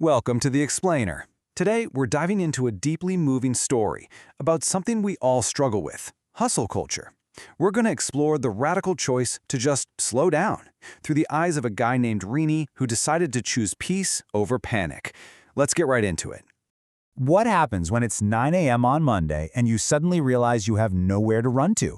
Welcome to The Explainer. Today, we're diving into a deeply moving story about something we all struggle with, hustle culture. We're going to explore the radical choice to just slow down through the eyes of a guy named Rini who decided to choose peace over panic. Let's get right into it. What happens when it's 9 a.m. on Monday and you suddenly realize you have nowhere to run to?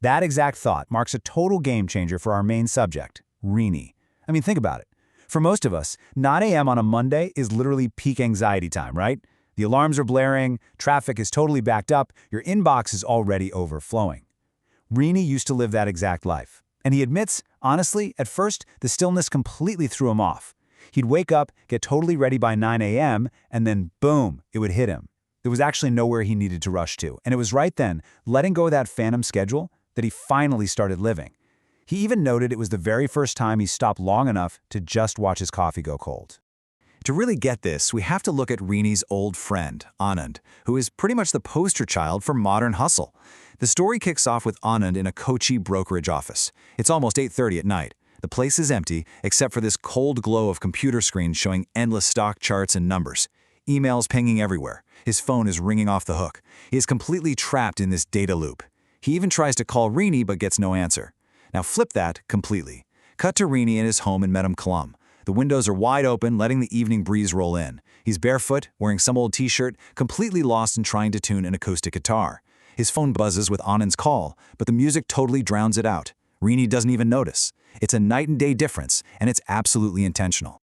That exact thought marks a total game changer for our main subject, Rini. I mean, think about it. For most of us, 9 a.m. on a Monday is literally peak anxiety time, right? The alarms are blaring, traffic is totally backed up, your inbox is already overflowing. Rini used to live that exact life. And he admits, honestly, at first, the stillness completely threw him off. He'd wake up, get totally ready by 9 a.m., and then boom, it would hit him. There was actually nowhere he needed to rush to. And it was right then, letting go of that phantom schedule, that he finally started living. He even noted it was the very first time he stopped long enough to just watch his coffee go cold. To really get this, we have to look at Rini's old friend, Anand, who is pretty much the poster child for modern hustle. The story kicks off with Anand in a Kochi brokerage office. It's almost 8:30 at night. The place is empty, except for this cold glow of computer screens showing endless stock charts and numbers. Emails pinging everywhere. His phone is ringing off the hook. He is completely trapped in this data loop. He even tries to call Rini but gets no answer. Now flip that completely. Cut to Rini in his home in Menamkulam. The windows are wide open, letting the evening breeze roll in. He's barefoot, wearing some old t-shirt, completely lost in trying to tune an acoustic guitar. His phone buzzes with Anand's call, but the music totally drowns it out. Rini doesn't even notice. It's a night and day difference, and it's absolutely intentional.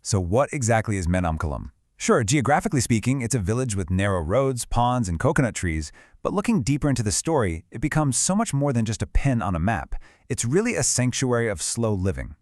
So what exactly is Menamkulam? Sure, geographically speaking, it's a village with narrow roads, ponds, and coconut trees, but looking deeper into the story, it becomes so much more than just a pin on a map. It's really a sanctuary of slow living.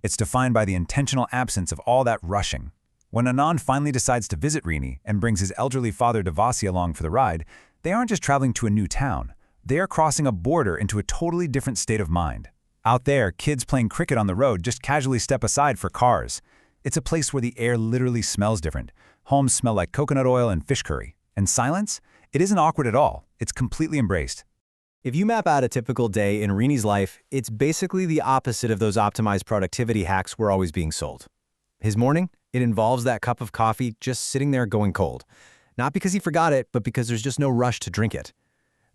It's defined by the intentional absence of all that rushing. When Anand finally decides to visit Rini and brings his elderly father Devasi along for the ride, they aren't just traveling to a new town. They are crossing a border into a totally different state of mind. Out there, kids playing cricket on the road just casually step aside for cars. It's a place where the air literally smells different. Homes smell like coconut oil and fish curry. And silence? It isn't awkward at all. It's completely embraced. If you map out a typical day in Rini's life, it's basically the opposite of those optimized productivity hacks we're always being sold. His morning, it involves that cup of coffee just sitting there going cold. Not because he forgot it, but because there's just no rush to drink it.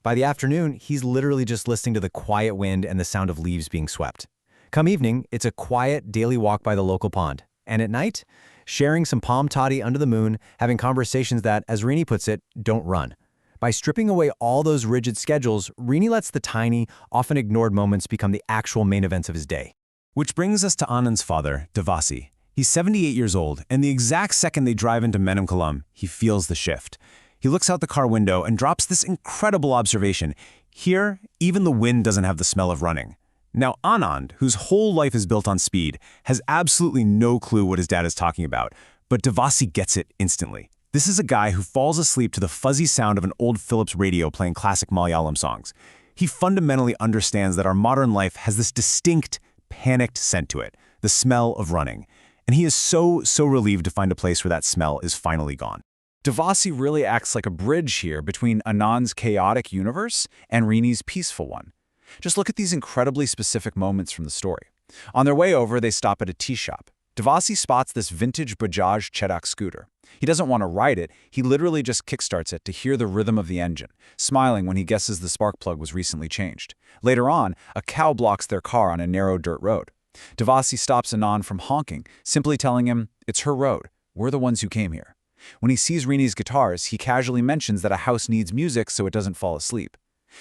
By the afternoon, he's literally just listening to the quiet wind and the sound of leaves being swept. Come evening, it's a quiet daily walk by the local pond. And at night, sharing some palm toddy under the moon, having conversations that, as Rini puts it, don't run. By stripping away all those rigid schedules, Rini lets the tiny, often ignored moments become the actual main events of his day. Which brings us to Anand's father, Devasi. He's 78 years old, and the exact second they drive into Menamkulam, he feels the shift. He looks out the car window and drops this incredible observation. Here, even the wind doesn't have the smell of running. Now, Anand, whose whole life is built on speed, has absolutely no clue what his dad is talking about, but Devasi gets it instantly. This is a guy who falls asleep to the fuzzy sound of an old Philips radio playing classic Malayalam songs. He fundamentally understands that our modern life has this distinct, panicked scent to it, the smell of running. And he is so relieved to find a place where that smell is finally gone. Devasi really acts like a bridge here between Anand's chaotic universe and Rini's peaceful one. Just look at these incredibly specific moments from the story. On their way over, they stop at a tea shop. Devasi spots this vintage Bajaj Chetak scooter. He doesn't want to ride it, he literally just kickstarts it to hear the rhythm of the engine, smiling when he guesses the spark plug was recently changed. Later on, a cow blocks their car on a narrow dirt road. Devasi stops Anand from honking, simply telling him, "It's her road. We're the ones who came here." When he sees Rini's guitars, he casually mentions that a house needs music so it doesn't fall asleep.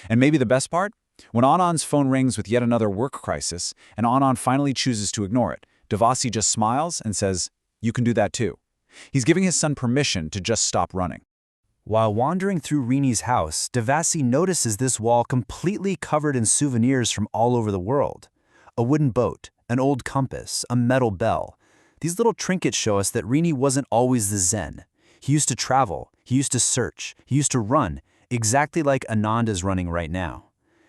And maybe the best part? When Anand's phone rings with yet another work crisis, and Anand finally chooses to ignore it, Devasi just smiles and says, "You can do that too." He's giving his son permission to just stop running. While wandering through Rini's house, Devasi notices this wall completely covered in souvenirs from all over the world. A wooden boat, an old compass, a metal bell. These little trinkets show us that Rini wasn't always the Zen. He used to travel, he used to search, he used to run, exactly like Anand is running right now.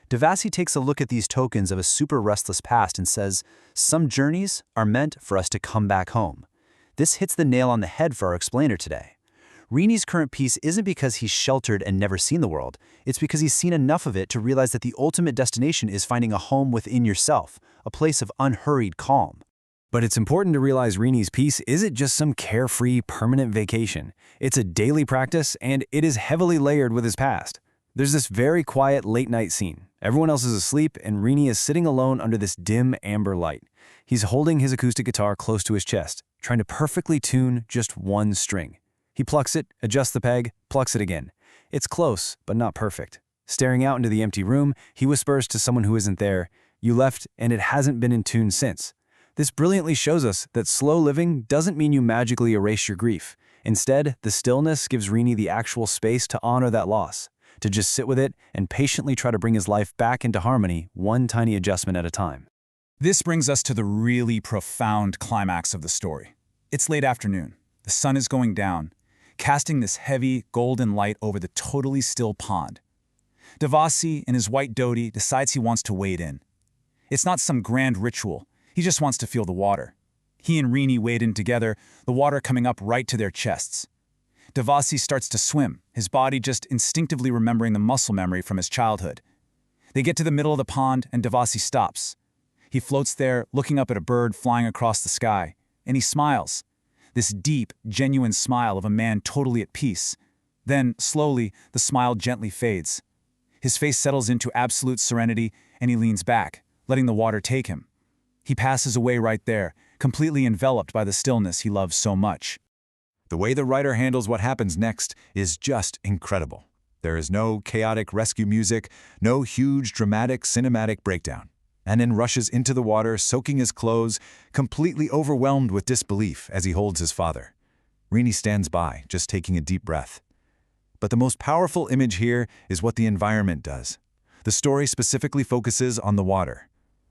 Devasi takes a look at these tokens of a super restless past and says, some journeys are meant for us to come back home. This hits the nail on the head for our explainer today. Rini's current peace isn't because he's sheltered and never seen the world. It's because he's seen enough of it to realize that the ultimate destination is finding a home within yourself, a place of unhurried calm. But it's important to realize Rini's peace isn't just some carefree, permanent vacation. It's a daily practice, and it is heavily layered with his past. There's this very quiet late-night scene. Everyone else is asleep, and Rini is sitting alone under this dim amber light. He's holding his acoustic guitar close to his chest, trying to perfectly tune just one string. He plucks it, adjusts the peg, plucks it again. It's close, but not perfect. Staring out into the empty room, he whispers to someone who isn't there, "You left, and it hasn't been in tune since." This brilliantly shows us that slow living doesn't mean you magically erase your grief. Instead, the stillness gives Rini the actual space to honor that loss, to just sit with it and patiently try to bring his life back into harmony, one tiny adjustment at a time. This brings us to the really profound climax of the story. It's late afternoon. The sun is going down, casting this heavy, golden light over the totally still pond. Devasi, in his white dhoti, decides he wants to wade in. It's not some grand ritual. He just wants to feel the water. He and Rini wade in together, the water coming up right to their chests. Devasi starts to swim, his body just instinctively remembering the muscle memory from his childhood. They get to the middle of the pond, and Devasi stops. He floats there, looking up at a bird flying across the sky, and he smiles. This deep, genuine smile of a man totally at peace. Then, slowly, the smile gently fades. His face settles into absolute serenity, and he leans back, letting the water take him. He passes away right there, completely enveloped by the stillness he loves so much. The way the writer handles what happens next is just incredible. There is no chaotic rescue music, no huge dramatic cinematic breakdown. Anand rushes into the water, soaking his clothes, completely overwhelmed with disbelief as he holds his father. Rini stands by, just taking a deep breath. But the most powerful image here is what the environment does. The story specifically focuses on the water.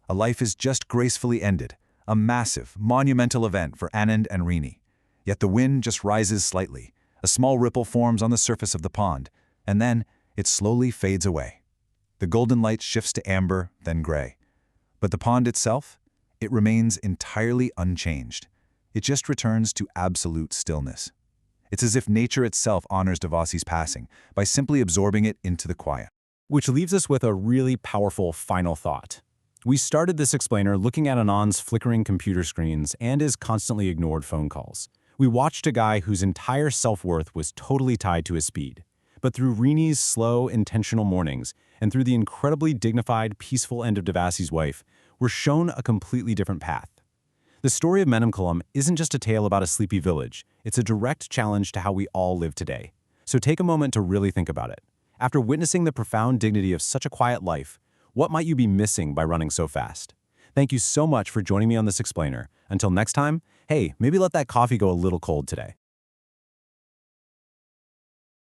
A life is just gracefully ended, a massive, monumental event for Anand and Rini. Yet the wind just rises slightly. A small ripple forms on the surface of the pond, and then it slowly fades away. The golden light shifts to amber, then gray. But the pond itself, it remains entirely unchanged. It just returns to absolute stillness. It's as if nature itself honors Devasi's passing by simply absorbing it into the quiet. Which leaves us with a really powerful final thought. We started this explainer looking at Anand's flickering computer screens and his constantly ignored phone calls. We watched a guy whose entire self-worth was totally tied to his speed. But through Rini's slow, intentional mornings, and through the incredibly dignified, peaceful end of Devasi's wife, we're shown a completely different path. The story of Menamkulam isn't just a tale about a sleepy village. It's a direct challenge to how we all live today. So take a moment to really think about it. After witnessing the profound dignity of such a quiet life, what might you be missing by running so fast? Thank you so much for joining me on this explainer. Until next time, hey, maybe let that coffee go a little cold today.